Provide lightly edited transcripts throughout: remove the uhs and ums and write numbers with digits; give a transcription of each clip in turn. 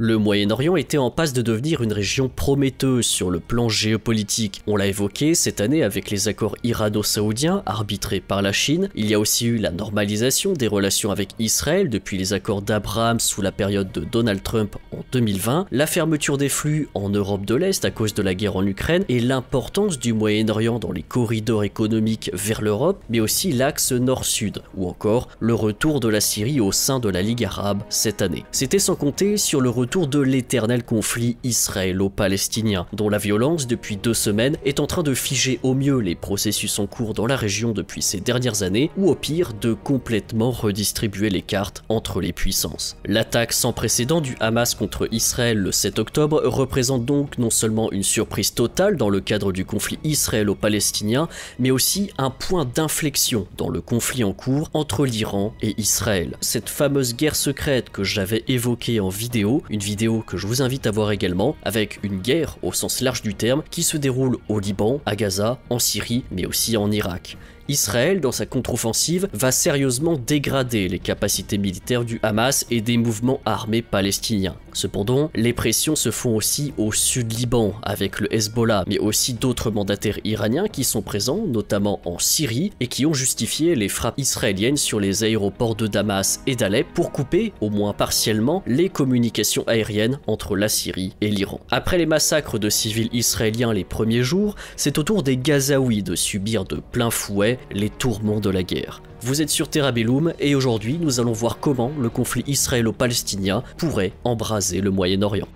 Le Moyen-Orient était en passe de devenir une région prometteuse sur le plan géopolitique. On l'a évoqué cette année avec les accords irano-saoudiens arbitrés par la Chine. Il y a aussi eu la normalisation des relations avec Israël depuis les accords d'Abraham sous la période de Donald Trump en 2020, la fermeture des flux en Europe de l'Est à cause de la guerre en Ukraine et l'importance du Moyen-Orient dans les corridors économiques vers l'Europe, mais aussi l'axe nord-sud, ou encore le retour de la Syrie au sein de la Ligue arabe cette année. C'était sans compter sur le retour de l'éternel conflit israélo-palestinien, dont la violence depuis 2 semaines est en train de figer au mieux les processus en cours dans la région depuis ces dernières années, ou au pire de complètement redistribuer les cartes entre les puissances. L'attaque sans précédent du Hamas contre Israël le 7 octobre représente donc non seulement une surprise totale dans le cadre du conflit israélo-palestinien, mais aussi un point d'inflexion dans le conflit en cours entre l'Iran et Israël. Cette fameuse guerre secrète que j'avais évoquée en vidéo, une vidéo que je vous invite à voir également, avec une guerre au sens large du terme qui se déroule au Liban, à Gaza, en Syrie, mais aussi en Irak. Israël, dans sa contre-offensive, va sérieusement dégrader les capacités militaires du Hamas et des mouvements armés palestiniens. Cependant, les pressions se font aussi au sud Liban avec le Hezbollah, mais aussi d'autres mandataires iraniens qui sont présents, notamment en Syrie, et qui ont justifié les frappes israéliennes sur les aéroports de Damas et d'Alep pour couper, au moins partiellement, les communications aériennes entre la Syrie et l'Iran. Après les massacres de civils israéliens les premiers jours, c'est au tour des Gazaouis de subir de plein fouet les tourments de la guerre. Vous êtes sur Terra Bellum et aujourd'hui nous allons voir comment le conflit israélo-palestinien pourrait embraser le Moyen-Orient.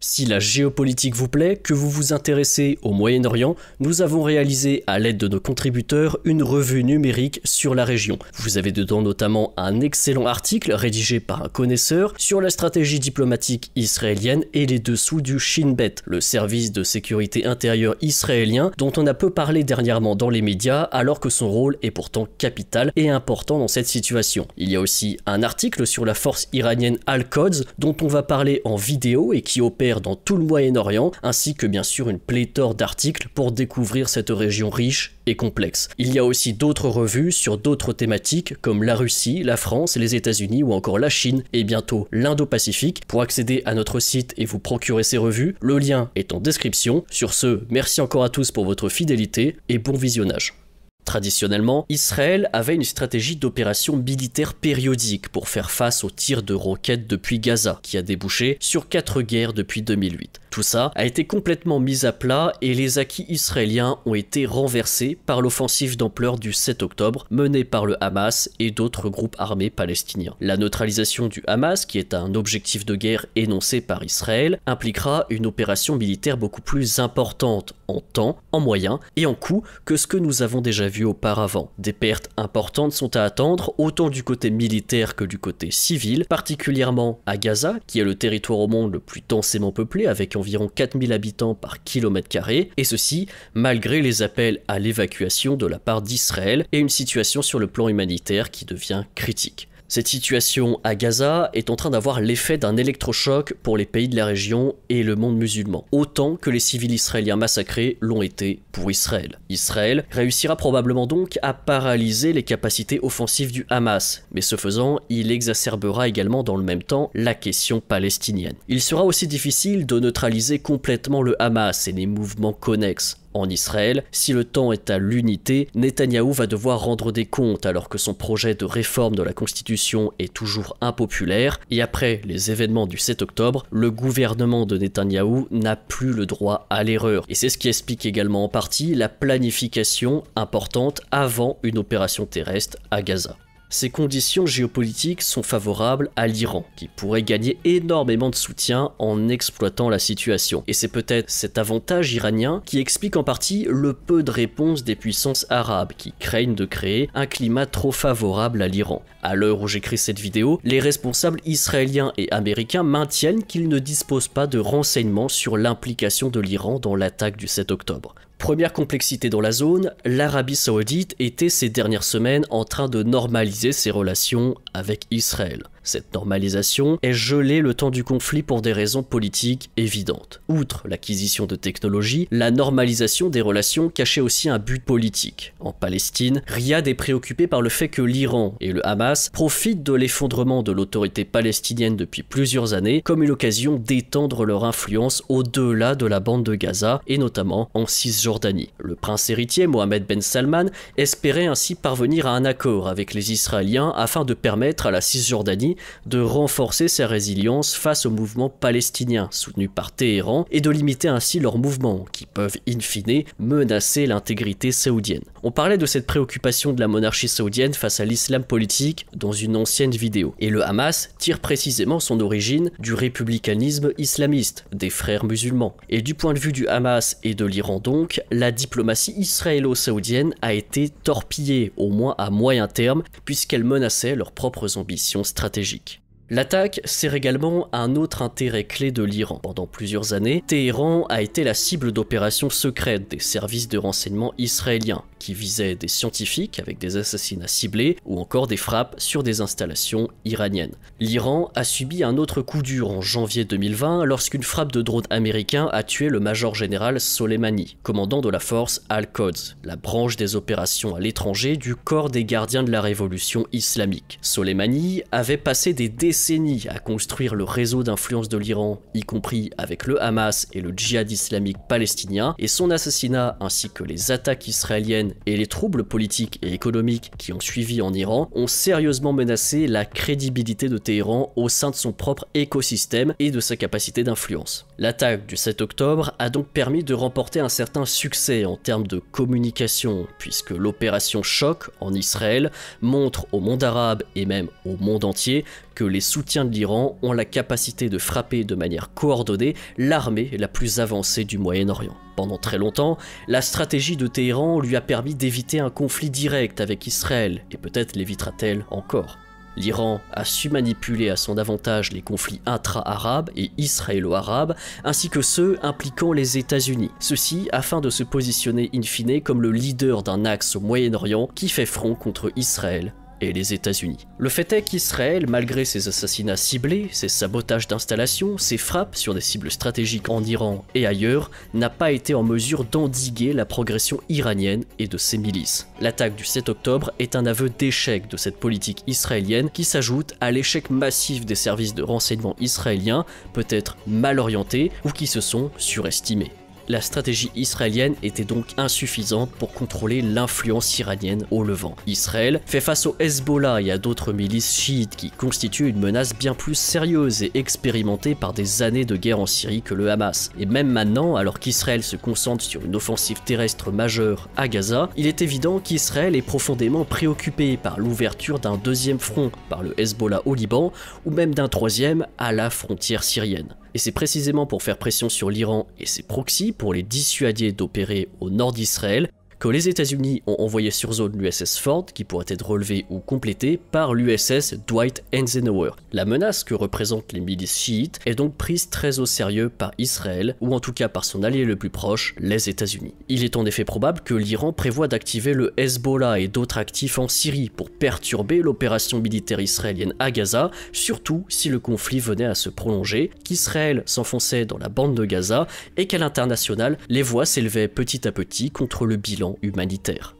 Si la géopolitique vous plaît, que vous vous intéressez au Moyen-Orient, nous avons réalisé à l'aide de nos contributeurs une revue numérique sur la région. Vous avez dedans notamment un excellent article rédigé par un connaisseur sur la stratégie diplomatique israélienne et les dessous du Shin Bet, le service de sécurité intérieure israélien dont on a peu parlé dernièrement dans les médias alors que son rôle est pourtant capital et important dans cette situation. Il y a aussi un article sur la force iranienne Al-Quds dont on va parler en vidéo et qui opère dans tout le Moyen-Orient, ainsi que bien sûr une pléthore d'articles pour découvrir cette région riche et complexe. Il y a aussi d'autres revues sur d'autres thématiques comme la Russie, la France, les États-Unis ou encore la Chine et bientôt l'Indo-Pacifique. Pour accéder à notre site et vous procurer ces revues, le lien est en description. Sur ce, merci encore à tous pour votre fidélité et bon visionnage. Traditionnellement, Israël avait une stratégie d'opération militaire périodique pour faire face aux tirs de roquettes depuis Gaza, qui a débouché sur 4 guerres depuis 2008. Tout ça a été complètement mis à plat et les acquis israéliens ont été renversés par l'offensive d'ampleur du 7 octobre menée par le Hamas et d'autres groupes armés palestiniens. La neutralisation du Hamas, qui est un objectif de guerre énoncé par Israël, impliquera une opération militaire beaucoup plus importante en temps, en moyens et en coûts que ce que nous avons déjà vu auparavant. Des pertes importantes sont à attendre, autant du côté militaire que du côté civil, particulièrement à Gaza, qui est le territoire au monde le plus densément peuplé avec environ 4000 habitants par kilomètre carré, et ceci malgré les appels à l'évacuation de la part d'Israël et une situation sur le plan humanitaire qui devient critique. Cette situation à Gaza est en train d'avoir l'effet d'un électrochoc pour les pays de la région et le monde musulman, autant que les civils israéliens massacrés l'ont été pour Israël. Israël réussira probablement donc à paralyser les capacités offensives du Hamas, mais ce faisant, il exacerbera également dans le même temps la question palestinienne. Il sera aussi difficile de neutraliser complètement le Hamas et les mouvements connexes. En Israël, si le temps est à l'unité, Netanyahou va devoir rendre des comptes alors que son projet de réforme de la Constitution est toujours impopulaire, et après les événements du 7 octobre, le gouvernement de Netanyahou n'a plus le droit à l'erreur. Et c'est ce qui explique également en partie la planification importante avant une opération terrestre à Gaza. Ces conditions géopolitiques sont favorables à l'Iran, qui pourrait gagner énormément de soutien en exploitant la situation. Et c'est peut-être cet avantage iranien qui explique en partie le peu de réponses des puissances arabes, qui craignent de créer un climat trop favorable à l'Iran. À l'heure où j'écris cette vidéo, les responsables israéliens et américains maintiennent qu'ils ne disposent pas de renseignements sur l'implication de l'Iran dans l'attaque du 7 octobre. Première complexité dans la zone, l'Arabie Saoudite était ces dernières semaines en train de normaliser ses relations avec Israël. Cette normalisation est gelée le temps du conflit pour des raisons politiques évidentes. Outre l'acquisition de technologies, la normalisation des relations cachait aussi un but politique. En Palestine, Riyad est préoccupé par le fait que l'Iran et le Hamas profitent de l'effondrement de l'autorité palestinienne depuis plusieurs années comme une occasion d'étendre leur influence au-delà de la bande de Gaza et notamment en Cisjordanie. Le prince héritier Mohammed Ben Salman espérait ainsi parvenir à un accord avec les Israéliens afin de permettre à la Cisjordanie de renforcer sa résilience face au mouvement palestinien soutenu par Téhéran et de limiter ainsi leurs mouvements qui peuvent in fine menacer l'intégrité saoudienne. On parlait de cette préoccupation de la monarchie saoudienne face à l'islam politique dans une ancienne vidéo. Et le Hamas tire précisément son origine du républicanisme islamiste des frères musulmans. Et du point de vue du Hamas et de l'Iran donc, la diplomatie israélo-saoudienne a été torpillée, au moins à moyen terme, puisqu'elle menaçait leurs propres ambitions stratégiques. L'attaque sert également à un autre intérêt clé de l'Iran. Pendant plusieurs années, Téhéran a été la cible d'opérations secrètes des services de renseignement israéliens, qui visaient des scientifiques avec des assassinats ciblés ou encore des frappes sur des installations iraniennes. L'Iran a subi un autre coup dur en janvier 2020 lorsqu'une frappe de drone américain a tué le major général Soleimani, commandant de la force Al-Quds, la branche des opérations à l'étranger du corps des gardiens de la révolution islamique. Soleimani avait passé des décennies à construire le réseau d'influence de l'Iran, y compris avec le Hamas et le djihad islamique palestinien, et son assassinat ainsi que les attaques israéliennes et les troubles politiques et économiques qui ont suivi en Iran ont sérieusement menacé la crédibilité de Téhéran au sein de son propre écosystème et de sa capacité d'influence. L'attaque du 7 octobre a donc permis de remporter un certain succès en termes de communication, puisque l'opération Choc en Israël montre au monde arabe et même au monde entier que les soutiens de l'Iran ont la capacité de frapper de manière coordonnée l'armée la plus avancée du Moyen-Orient. Pendant très longtemps, la stratégie de Téhéran lui a permis d'éviter un conflit direct avec Israël, et peut-être l'évitera-t-elle encore. L'Iran a su manipuler à son avantage les conflits intra-arabes et israélo-arabes, ainsi que ceux impliquant les États-Unis. Ceci afin de se positionner in fine comme le leader d'un axe au Moyen-Orient qui fait front contre Israël et les États-Unis. Le fait est qu'Israël, malgré ses assassinats ciblés, ses sabotages d'installations, ses frappes sur des cibles stratégiques en Iran et ailleurs, n'a pas été en mesure d'endiguer la progression iranienne et de ses milices. L'attaque du 7 octobre est un aveu d'échec de cette politique israélienne qui s'ajoute à l'échec massif des services de renseignement israéliens, peut-être mal orientés ou qui se sont surestimés. La stratégie israélienne était donc insuffisante pour contrôler l'influence iranienne au Levant. Israël fait face au Hezbollah et à d'autres milices chiites qui constituent une menace bien plus sérieuse et expérimentée par des années de guerre en Syrie que le Hamas. Et même maintenant, alors qu'Israël se concentre sur une offensive terrestre majeure à Gaza, il est évident qu'Israël est profondément préoccupé par l'ouverture d'un deuxième front par le Hezbollah au Liban ou même d'un troisième à la frontière syrienne. Et c'est précisément pour faire pression sur l'Iran et ses proxys pour les dissuader d'opérer au nord d'Israël que les États-Unis ont envoyé sur zone l'USS Ford qui pourrait être relevée ou complétée par l'USS Dwight Eisenhower. La menace que représentent les milices chiites est donc prise très au sérieux par Israël, ou en tout cas par son allié le plus proche, les États-Unis. Il est en effet probable que l'Iran prévoit d'activer le Hezbollah et d'autres actifs en Syrie pour perturber l'opération militaire israélienne à Gaza, surtout si le conflit venait à se prolonger, qu'Israël s'enfonçait dans la bande de Gaza et qu'à l'international, les voix s'élevaient petit à petit contre le bilan humanitaire.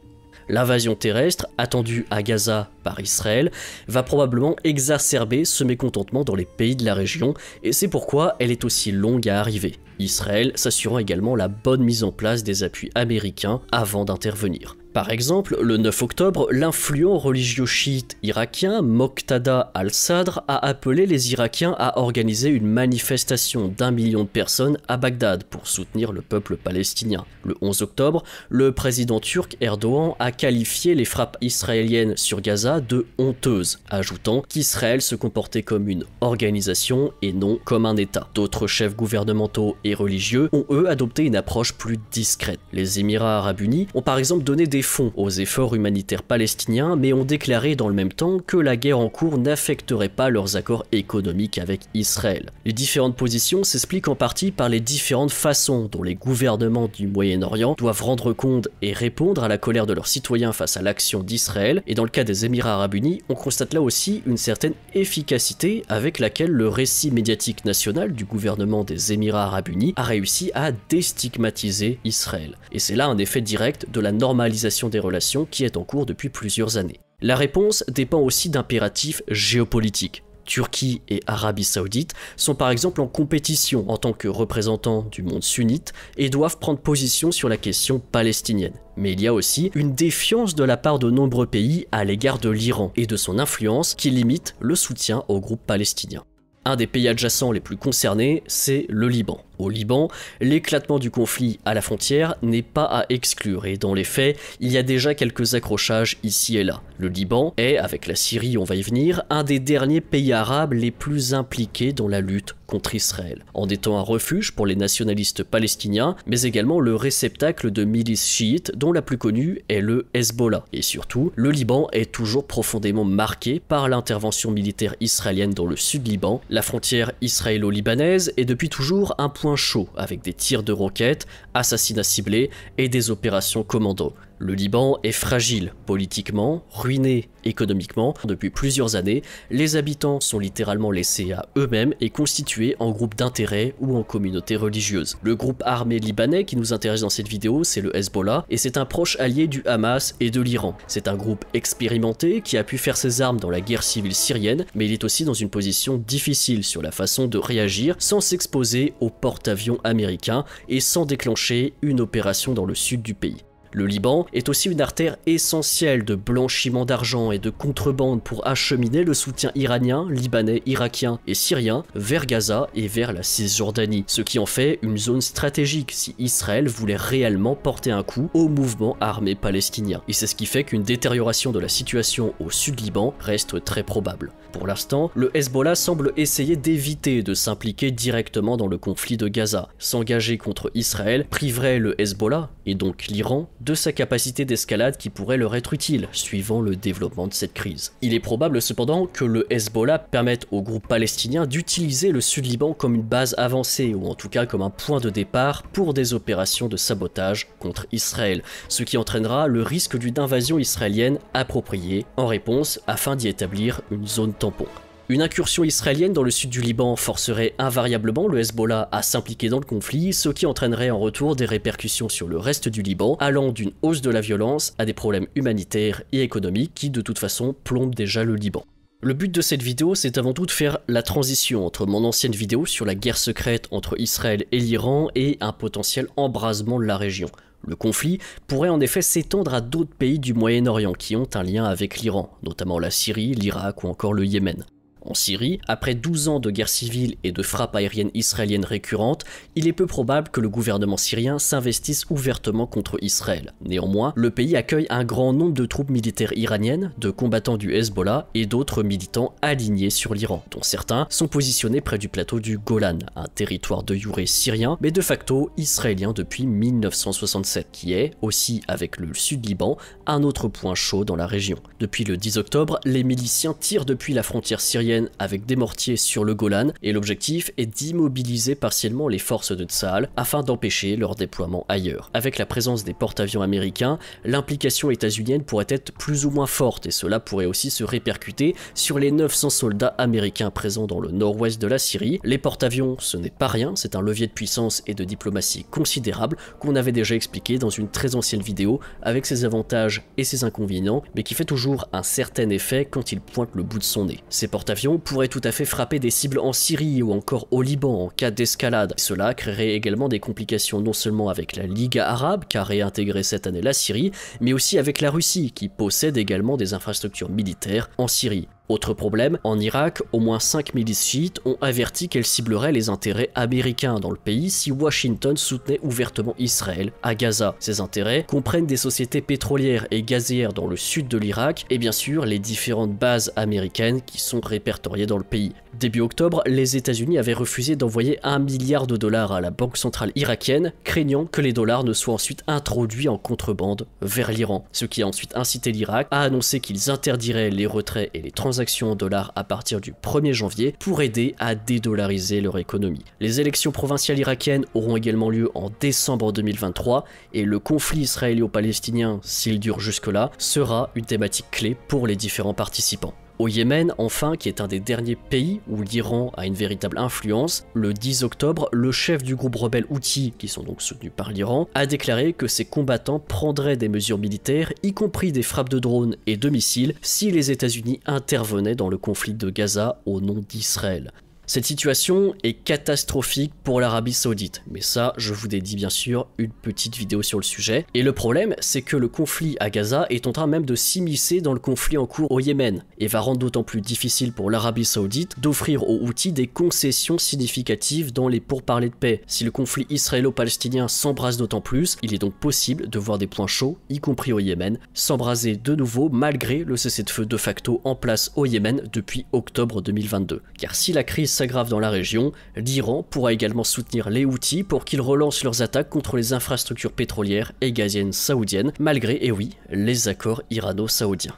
L'invasion terrestre, attendue à Gaza par Israël, va probablement exacerber ce mécontentement dans les pays de la région, et c'est pourquoi elle est aussi longue à arriver. Israël s'assurant également la bonne mise en place des appuis américains avant d'intervenir. Par exemple, le 9 octobre, l'influent religieux chiite irakien Moqtada al-Sadr a appelé les Irakiens à organiser une manifestation d'1 million de personnes à Bagdad pour soutenir le peuple palestinien. Le 11 octobre, le président turc Erdogan a qualifié les frappes israéliennes sur Gaza de honteuses, ajoutant qu'Israël se comportait comme une organisation et non comme un État. D'autres chefs gouvernementaux et religieux ont eux adopté une approche plus discrète. Les Émirats arabes unis ont par exemple donné des fonds aux efforts humanitaires palestiniens, mais ont déclaré dans le même temps que la guerre en cours n'affecterait pas leurs accords économiques avec Israël. Les différentes positions s'expliquent en partie par les différentes façons dont les gouvernements du Moyen-Orient doivent rendre compte et répondre à la colère de leurs citoyens face à l'action d'Israël, et dans le cas des Émirats Arabes Unis, on constate là aussi une certaine efficacité avec laquelle le récit médiatique national du gouvernement des Émirats Arabes Unis a réussi à déstigmatiser Israël. Et c'est là un effet direct de la normalisation des relations qui est en cours depuis plusieurs années. La réponse dépend aussi d'impératifs géopolitiques. Turquie et Arabie Saoudite sont par exemple en compétition en tant que représentants du monde sunnite et doivent prendre position sur la question palestinienne. Mais il y a aussi une défiance de la part de nombreux pays à l'égard de l'Iran et de son influence qui limite le soutien au groupe palestinien. Un des pays adjacents les plus concernés, c'est le Liban. Au Liban, l'éclatement du conflit à la frontière n'est pas à exclure et dans les faits, il y a déjà quelques accrochages ici et là. Le Liban est, avec la Syrie on va y venir, un des derniers pays arabes les plus impliqués dans la lutte contre Israël, en étant un refuge pour les nationalistes palestiniens, mais également le réceptacle de milices chiites dont la plus connue est le Hezbollah. Et surtout, le Liban est toujours profondément marqué par l'intervention militaire israélienne dans le sud Liban. La frontière israélo-libanaise est depuis toujours un point chaud avec des tirs de roquettes, assassinats ciblés et des opérations commando. Le Liban est fragile politiquement, ruiné économiquement. Depuis plusieurs années, les habitants sont littéralement laissés à eux-mêmes et constitués en groupes d'intérêt ou en communautés religieuses. Le groupe armé libanais qui nous intéresse dans cette vidéo, c'est le Hezbollah et c'est un proche allié du Hamas et de l'Iran. C'est un groupe expérimenté qui a pu faire ses armes dans la guerre civile syrienne, mais il est aussi dans une position difficile sur la façon de réagir sans s'exposer aux porte-avions américains et sans déclencher une opération dans le sud du pays. Le Liban est aussi une artère essentielle de blanchiment d'argent et de contrebande pour acheminer le soutien iranien, libanais, irakien et syrien vers Gaza et vers la Cisjordanie, ce qui en fait une zone stratégique si Israël voulait réellement porter un coup au mouvement armé palestinien. Et c'est ce qui fait qu'une détérioration de la situation au sud Liban reste très probable. Pour l'instant, le Hezbollah semble essayer d'éviter de s'impliquer directement dans le conflit de Gaza. S'engager contre Israël priverait le Hezbollah, et donc l'Iran, de sa capacité d'escalade qui pourrait leur être utile, suivant le développement de cette crise. Il est probable cependant que le Hezbollah permette au groupe palestinien d'utiliser le sud Liban comme une base avancée, ou en tout cas comme un point de départ pour des opérations de sabotage contre Israël, ce qui entraînera le risque d'une invasion israélienne appropriée en réponse afin d'y établir une zone tampon. Une incursion israélienne dans le sud du Liban forcerait invariablement le Hezbollah à s'impliquer dans le conflit, ce qui entraînerait en retour des répercussions sur le reste du Liban, allant d'une hausse de la violence à des problèmes humanitaires et économiques qui de toute façon plombent déjà le Liban. Le but de cette vidéo, c'est avant tout de faire la transition entre mon ancienne vidéo sur la guerre secrète entre Israël et l'Iran et un potentiel embrasement de la région. Le conflit pourrait en effet s'étendre à d'autres pays du Moyen-Orient qui ont un lien avec l'Iran, notamment la Syrie, l'Irak ou encore le Yémen. En Syrie, après 12 ans de guerre civile et de frappes aériennes israéliennes récurrentes, il est peu probable que le gouvernement syrien s'investisse ouvertement contre Israël. Néanmoins, le pays accueille un grand nombre de troupes militaires iraniennes, de combattants du Hezbollah et d'autres militants alignés sur l'Iran, dont certains sont positionnés près du plateau du Golan, un territoire de Youré syrien, mais de facto israélien depuis 1967, qui est, aussi avec le sud Liban, un autre point chaud dans la région. Depuis le 10 octobre, les miliciens tirent depuis la frontière syrienne avec des mortiers sur le Golan et l'objectif est d'immobiliser partiellement les forces de Tsahal afin d'empêcher leur déploiement ailleurs. Avec la présence des porte-avions américains, l'implication états-unienne pourrait être plus ou moins forte et cela pourrait aussi se répercuter sur les 900 soldats américains présents dans le nord-ouest de la Syrie. Les porte-avions, ce n'est pas rien, c'est un levier de puissance et de diplomatie considérable qu'on avait déjà expliqué dans une très ancienne vidéo avec ses avantages et ses inconvénients, mais qui fait toujours un certain effet quand il pointe le bout de son nez. Ces porte-avions pourrait tout à fait frapper des cibles en Syrie ou encore au Liban en cas d'escalade. Cela créerait également des complications non seulement avec la Liga arabe qui a réintégré cette année la Syrie, mais aussi avec la Russie qui possède également des infrastructures militaires en Syrie. Autre problème, en Irak, au moins 5 milices chiites ont averti qu'elles cibleraient les intérêts américains dans le pays si Washington soutenait ouvertement Israël à Gaza. Ces intérêts comprennent des sociétés pétrolières et gazières dans le sud de l'Irak et bien sûr les différentes bases américaines qui sont répertoriées dans le pays. Début octobre, les États-Unis avaient refusé d'envoyer $1 milliard à la banque centrale irakienne, craignant que les dollars ne soient ensuite introduits en contrebande vers l'Iran, ce qui a ensuite incité l'Irak à annoncer qu'ils interdiraient les retraits et les transactions en dollars à partir du 1er janvier pour aider à dédollariser leur économie. Les élections provinciales irakiennes auront également lieu en décembre 2023 et le conflit israélo-palestinien, s'il dure jusque-là, sera une thématique clé pour les différents participants. Au Yémen, enfin, qui est un des derniers pays où l'Iran a une véritable influence, le 10 octobre, le chef du groupe rebelle Houthi, qui sont donc soutenus par l'Iran, a déclaré que ses combattants prendraient des mesures militaires, y compris des frappes de drones et de missiles, si les États-Unis intervenaient dans le conflit de Gaza au nom d'Israël. Cette situation est catastrophique pour l'Arabie Saoudite, mais ça, je vous dédie bien sûr une petite vidéo sur le sujet. Et le problème, c'est que le conflit à Gaza est en train même de s'immiscer dans le conflit en cours au Yémen, et va rendre d'autant plus difficile pour l'Arabie Saoudite d'offrir aux Houthis des concessions significatives dans les pourparlers de paix. Si le conflit israélo-palestinien s'embrase d'autant plus, il est donc possible de voir des points chauds, y compris au Yémen, s'embraser de nouveau malgré le cessez-le-feu de facto en place au Yémen depuis octobre 2022. Car si la crise s'aggrave dans la région, l'Iran pourra également soutenir les Houthis pour qu'ils relancent leurs attaques contre les infrastructures pétrolières et gaziennes saoudiennes, malgré, et oui, les accords irano-saoudiens.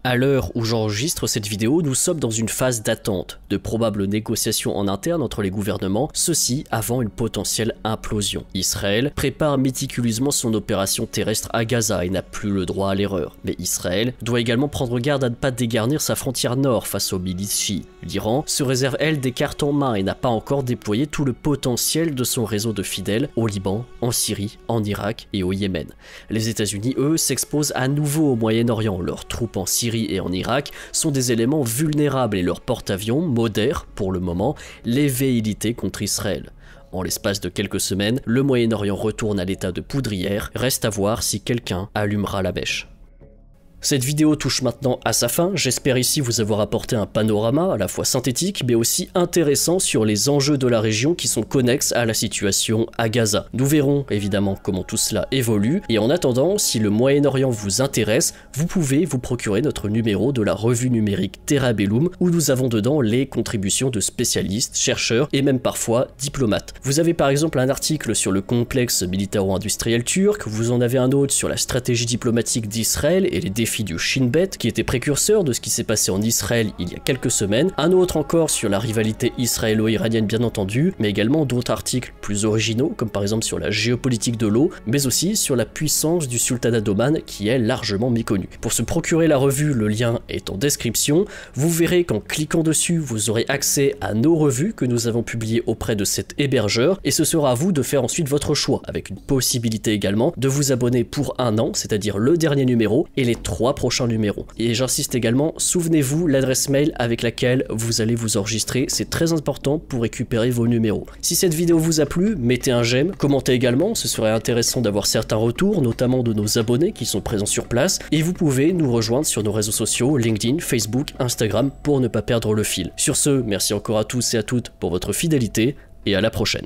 À l'heure où j'enregistre cette vidéo, nous sommes dans une phase d'attente, de probables négociations en interne entre les gouvernements, ceci avant une potentielle implosion. Israël prépare méticuleusement son opération terrestre à Gaza et n'a plus le droit à l'erreur. Mais Israël doit également prendre garde à ne pas dégarnir sa frontière nord face aux milices chiites. L'Iran se réserve elle des cartes en main et n'a pas encore déployé tout le potentiel de son réseau de fidèles au Liban, en Syrie, en Irak et au Yémen. Les États-Unis, eux, s'exposent à nouveau au Moyen-Orient. Leurs troupes en Syrie et en Irak sont des éléments vulnérables et leurs porte-avions modèrent, pour le moment, les velléités contre Israël. En l'espace de quelques semaines, le Moyen-Orient retourne à l'état de poudrière, reste à voir si quelqu'un allumera la mèche. Cette vidéo touche maintenant à sa fin, j'espère ici vous avoir apporté un panorama à la fois synthétique mais aussi intéressant sur les enjeux de la région qui sont connexes à la situation à Gaza. Nous verrons évidemment comment tout cela évolue et en attendant, si le Moyen-Orient vous intéresse, vous pouvez vous procurer notre numéro de la revue numérique Terra Bellum où nous avons dedans les contributions de spécialistes, chercheurs et même parfois diplomates. Vous avez par exemple un article sur le complexe militaro-industriel turc, vous en avez un autre sur la stratégie diplomatique d'Israël et les défis du Shin Bet, qui était précurseur de ce qui s'est passé en Israël il y a quelques semaines, un autre encore sur la rivalité israélo-iranienne bien entendu, mais également d'autres articles plus originaux, comme par exemple sur la géopolitique de l'eau, mais aussi sur la puissance du sultanat d'Oman qui est largement méconnue. Pour se procurer la revue, le lien est en description, vous verrez qu'en cliquant dessus, vous aurez accès à nos revues que nous avons publiées auprès de cet hébergeur, et ce sera à vous de faire ensuite votre choix, avec une possibilité également de vous abonner pour 1 an, c'est-à-dire le dernier numéro, et les 3 prochains numéros. Et j'insiste également, souvenez-vous l'adresse mail avec laquelle vous allez vous enregistrer, c'est très important pour récupérer vos numéros. Si cette vidéo vous a plu, mettez un j'aime, commentez également, ce serait intéressant d'avoir certains retours, notamment de nos abonnés qui sont présents sur place, et vous pouvez nous rejoindre sur nos réseaux sociaux, LinkedIn, Facebook, Instagram, pour ne pas perdre le fil. Sur ce, merci encore à tous et à toutes pour votre fidélité, et à la prochaine.